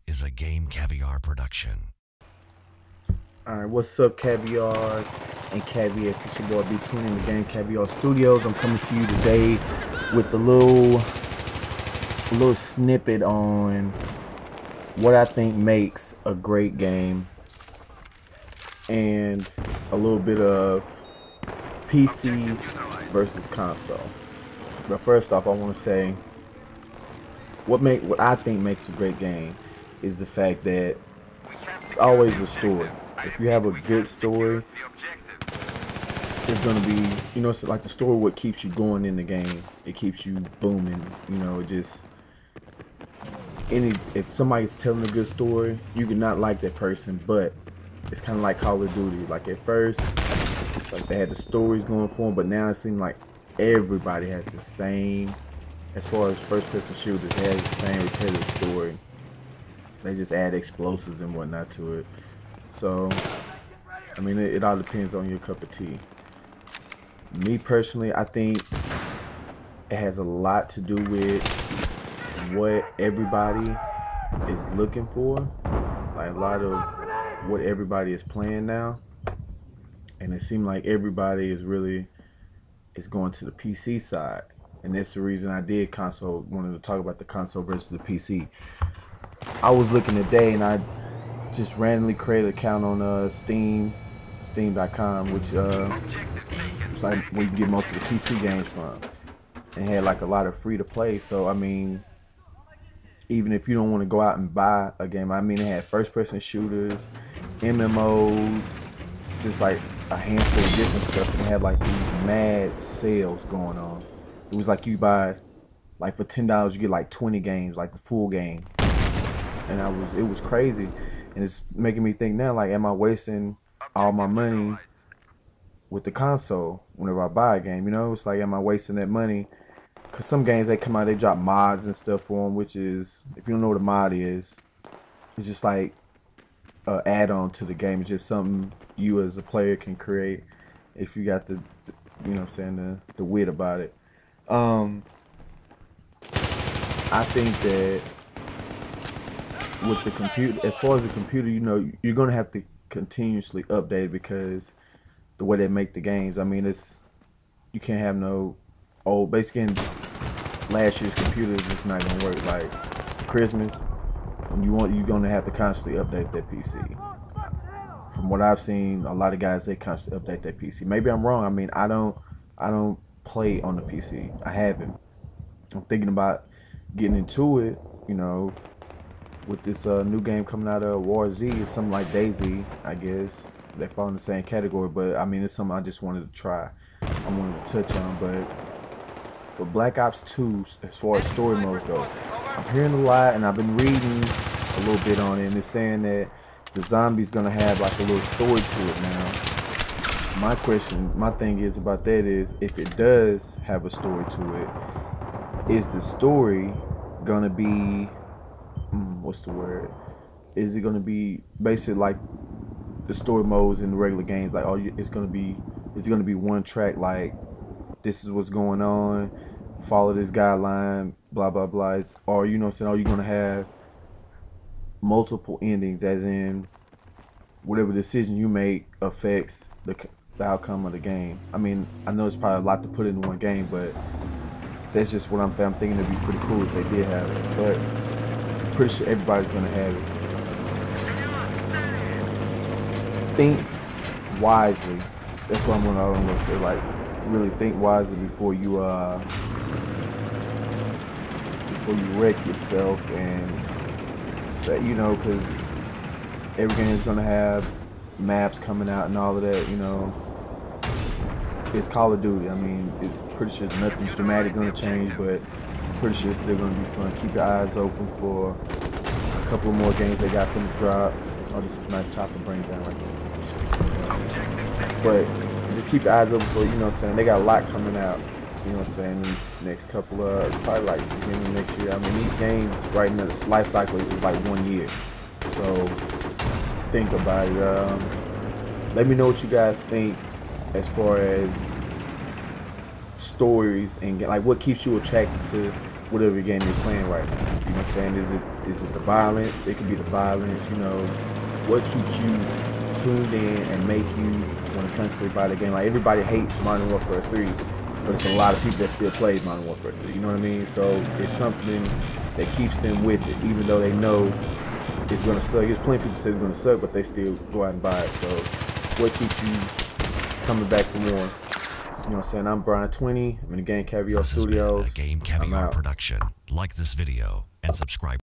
is a Game Caviar production. Alright, what's up, Caviars and Caviars? It's your boy B20 in the Game Caviar Studios. I'm coming to you today with a little snippet on what I think makes a great game and a little bit of PC versus console. But first off, I want to say what I think makes a great game is the fact that it's always a story. If you have a good story, it's gonna be, you know, it's like the story what keeps you going in the game. It keeps you booming. You know, it just if somebody's telling a good story, you can not like that person, but it's kind of like Call of Duty. Like at first, it's like they had the stories going for them, but now it seems like everybody has the same. As far as first-person shooters, they have the same repetitive story. They just add explosives and whatnot to it. So, I mean, it all depends on your cup of tea. Me personally, I think it has a lot to do with what everybody is looking for. Like a lot of what everybody is playing now. And it seems like everybody is going to the PC side. And that's the reason I did wanted to talk about the console versus the PC. I was looking today and I just randomly created an account on steam.com, which it's like where you get most of the PC games from, and had like a lot of free to play. So I mean, even if you don't want to go out and buy a game, I mean, it had first person shooters, MMOs, just like a handful of different stuff, and it had like these mad sales going on. It was like you buy, like for $10 you get like 20 games, like the full game, and it was crazy. And it's making me think now, like, am I wasting all my money with the console whenever I buy a game? You know, it's like, am I wasting that money? Because some games, they come out, they drop mods and stuff for them, which is, if you don't know what a mod is, it's just like an add-on to the game. It's just something you as a player can create if you got the you know what I'm saying, the wit about it. I think that with the computer, as far as the computer, you know, you're gonna have to continuously update it because the way they make the games. I mean, you can't have no old. Basically, last year's computer is just not gonna work. Like Christmas, you're gonna have to constantly update that PC. From what I've seen, a lot of guys, they constantly update that PC. Maybe I'm wrong. I mean, I don't play on the PC. I haven't. I'm thinking about getting into it. You know, with this new game coming out of War Z, it's something like DayZ, I guess. They fall in the same category, but I mean, it's something I just wanted to try. I wanted to touch on, but for Black Ops 2, as far as story modes go, I'm hearing a lot, and I've been reading a little bit on it, and it's saying that the zombies gonna have like a little story to it now. My thing is about that is, if it does have a story to it, is the story gonna be what's the word? Is it gonna be basically like the story modes in the regular games? Like, is it gonna be one track? Like, this is what's going on. Follow this guideline. Blah blah blah. Or, you know what I'm saying? Are you gonna have multiple endings? As in, whatever decision you make affects the outcome of the game. I mean, I know it's probably a lot to put into one game, but that's just what I'm thinking. It'd be pretty cool if they did have it. But I'm pretty sure everybody's gonna have it. Think wisely. That's what I'm gonna say. Like, really think wisely before you wreck yourself, and say, you know, because every game is gonna have maps coming out and all of that. You know, it's Call of Duty. I mean, it's pretty sure nothing's dramatic gonna change, but I'm pretty sure it's still gonna be fun. Keep your eyes open for a couple of more games they got from the drop. Oh, this was a nice chopper bring down right there. But just keep your eyes open for, you know what I'm saying, they got a lot coming out, you know what I'm saying, in the next couple of, probably like beginning of next year. I mean, these games right now, this life cycle is like 1 year. So think about it. Let me know what you guys think as far as stories and like what keeps you attracted to whatever game you're playing right now. You know what I'm saying? Is it the violence? It could be the violence, you know. What keeps you tuned in and make you want to constantly buy the game? Like, everybody hates Modern Warfare 3, but it's a lot of people that still play Modern Warfare 3, you know what I mean? So it's something that keeps them with it, even though they know it's gonna suck. There's plenty of people say it's gonna suck, but they still go out and buy it. So what keeps you coming back for more? You know what I'm saying? I'm Brian 20. I'm in the Game Caviar This has been Studios. a Game Caviar production. Like this video and subscribe.